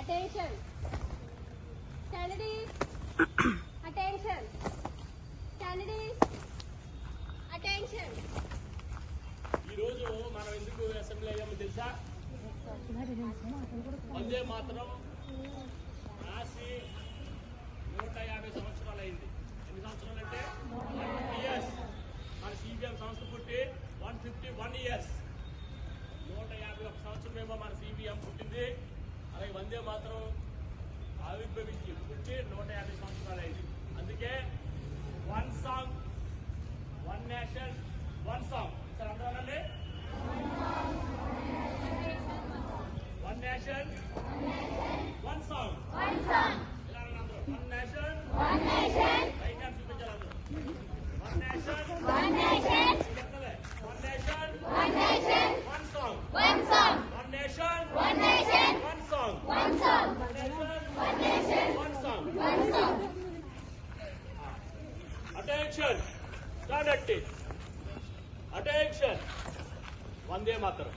Attention. Candidates. Attention. Candidates. Attention. ఈ రోజు మనం ఎందుకు అసెంబ్లీ అయ్యామో తెలుసా? వందే మాతరం రాసి 150 సంవత్సరాలు అయింది. ఎన్ని సంవత్సరాలు అంటే 150 ఇయర్స్. మన సిపిఎం సంస్థ పుట్టి 151 ఇయర్స్. 151 సంవత్సరమేమో మన సిపిఎం పుట్టింది. అలాగే వందే మాతరం ఆవిర్భవించి పుట్టి 150 సంవత్సరాలు అయింది. అందుకే one song, one nation, one song. Sir అందరూ వన్ నేషన్, వన్ సాంగ్. ఇలా అందరూ వన్ నేషన్, రైట్ హ్యాండ్ చూపించాలి అందరూ. One nation, one nation, one song. One nation, one song. One song. Attention, stand active. Attention. Vande మాతరం.